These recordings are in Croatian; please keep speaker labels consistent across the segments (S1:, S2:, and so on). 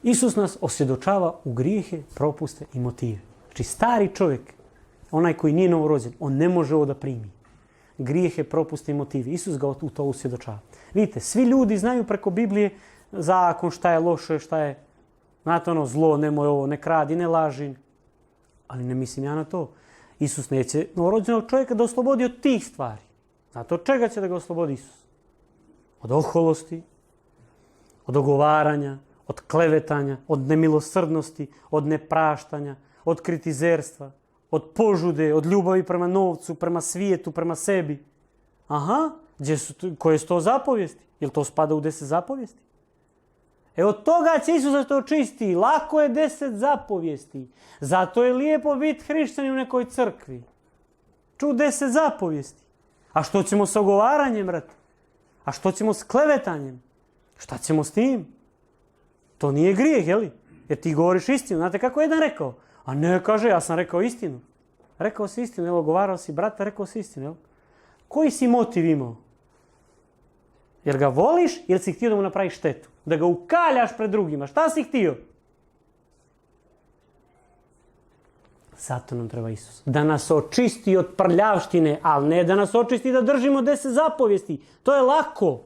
S1: Isus nas osvjedočava u grijehe, propuste i motive. Znači stari čovjek, onaj koji nije novorođen, on ne može ovo da primi. Grijehe, propuste i motive. Isus ga u to usvjedočava. Vidite, svi ljudi znaju preko Biblije zakon, šta je loše, šta je, znate ono, zlo, nemoj ovo, ne kradi, ne laži. Ali ne mislim ja na to. Isus neće novorođenog čovjeka da oslobodi od tih stvari. Znate od čega će da ga oslobodi Isus? Od oholosti, od ogovaranja, od klevetanja, od nemilosrdnosti, od nepraštanja, od kritizerstva, od požude, od ljubavi prema novcu, prema svijetu, prema sebi. Aha, koje su to zapovijesti? Jel to spada u 10 zapovijesti? Od toga će Isus da to očisti. Lako je 10 zapovijesti. Zato je lijepo biti hrišćanin u nekoj crkvi. Ču 10 zapovijesti. A što ćemo s ogovaranjem, brate? A što ćemo s klevetanjem? Šta ćemo s tim? To nije grijeh, jeli? Jer ti govoriš istinu. Znate kako je jedan rekao? A ne, kaže, ja sam rekao istinu. Rekao si istinu, evo, govarao si brata, rekao si istinu, jel? Koji si motiv imao? Jer ga voliš ili si htio da mu napraviš štetu? Da ga ukaljaš pred drugima. Šta si htio? Zato nam treba Isus. Da nas očisti od prljavštine, ali ne da nas očisti da držimo 10 zapovijesti. To je lako.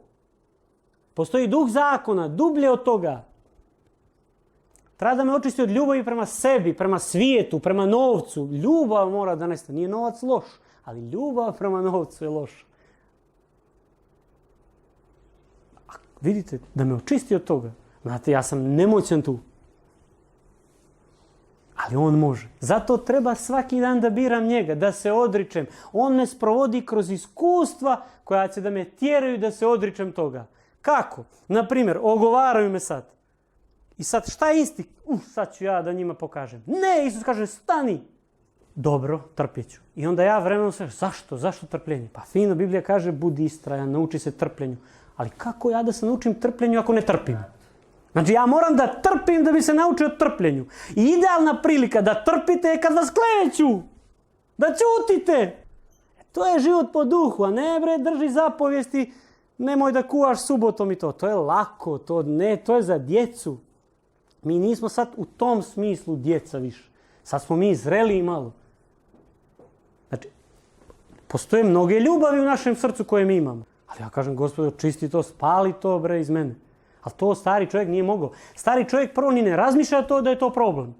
S1: Postoji duh zakona, dublje od toga. Treba da me očisti od ljubavi prema sebi, prema svijetu, prema novcu. Ljubav mora da nestane. Nije novac loš, ali ljubav prema novcu je loša. Vidite, da me očisti od toga. Znate, ja sam nemoćan tu. Ali on može. Zato treba svaki dan da biram njega, da se odričem. On me sprovodi kroz iskustva koja će da me tjeraju da se odričem toga. Kako? Naprimjer, ogovaraju me sad. I sad šta je isti? Sad ću ja da njima pokažem. Ne, Isus kaže, stani. Dobro, trpjet ću. I onda ja vremenom se, zašto? Zašto trpljenje? Pa fino, Biblija kaže, budi istrajan, nauči se trpljenju. Ali kako ja da se naučim trpljenju ako ne trpim? Znači ja moram da trpim da bi se naučio trpljenju. I idealna prilika da trpite je kad vas kleveću. Da ćutite. To je život po duhu, a ne bre, drži zapovijesti, nemoj da kuvaš subotom i to. To je lako, to je za djecu. Mi nismo sad u tom smislu djeca više. Sad smo mi zreli malo. Znači, postoje mnoge ljubavi u našem srcu koje mi imamo. Ali ja kažem, Gospode, čisti to, spali to bre iz mene. Ali to stari čovjek nije mogao. Stari čovjek prvo ni ne razmišlja to da je to problem.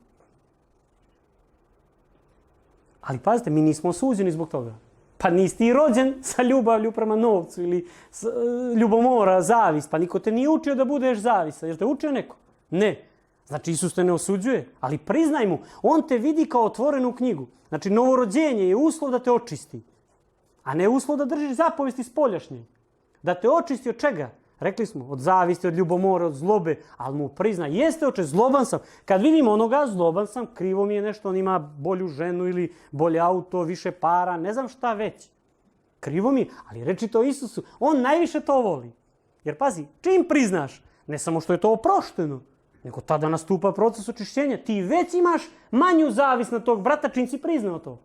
S1: Ali pazite, mi nismo osuđeni zbog toga. Pa nisi ti rođen sa ljubavlju prema novcu ili ljubomora, zavist. Pa niko te nije učio da budeš zavisan. Jel te učio neko? Ne. Znači Isus te ne osuđuje, ali priznaj mu, on te vidi kao otvorenu knjigu. Znači novorođenje je uslov da te očisti, a ne uslov da držiš zapovesti spoljašnje. Da te očisti od čega? Rekli smo, od zavisti, od ljubomore, od zlobe, ali mu priznaj, jeste oče, zloban sam. Kad vidim onoga, zloban sam, krivo mi je nešto, on ima bolju ženu ili bolje auto, više para, ne znam šta već. Krivo mi, ali reči to Isusu, on najviše to voli. Jer pazi, čim priznaš, ne samo što je to oprošteno, nego tada nastupa proces očišćenja. Ti već imaš manju zavist na tog brata čim si priznao to.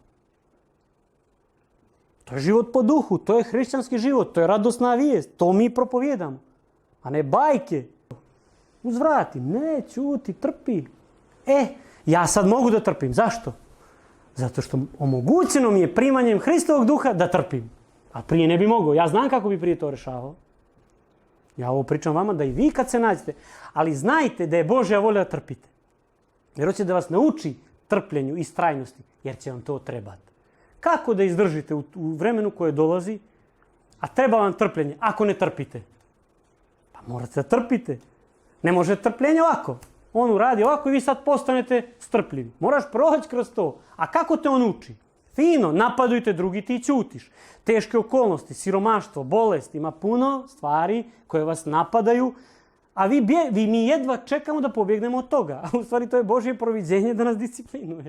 S1: To je život po duhu, to je hrišćanski život, to je radosna vijest, to mi propovijedamo. A ne bajke. Uzvrati, ne, ćuti, trpi. Ja sad mogu da trpim. Zašto? Zato što omogućeno mi je primanjem Hristovog duha da trpim. A prije ne bi mogao. Ja znam kako bi prije to rešavao. Ja ovo pričam vama da i vi kad se nađete. Ali znajte da je Božja volja da trpite. Jer hoće da vas nauči trpljenju i strajnosti. Jer će vam to trebati. Kako da izdržite u vremenu koje dolazi, a treba vam trpljenje, ako ne trpite? Pa morate da trpite. Ne može trpljenje ovako. On uradi ovako i vi sad postanete strpljivi. Moraš proći kroz to. A kako te on uči? Fino, napadujte drugi, ti ćutiš. Teške okolnosti, siromaštvo, bolest, ima puno stvari koje vas napadaju, a mi jedva čekamo da pobjegnemo od toga. A u stvari to je Božje proviđenje da nas disciplinuje.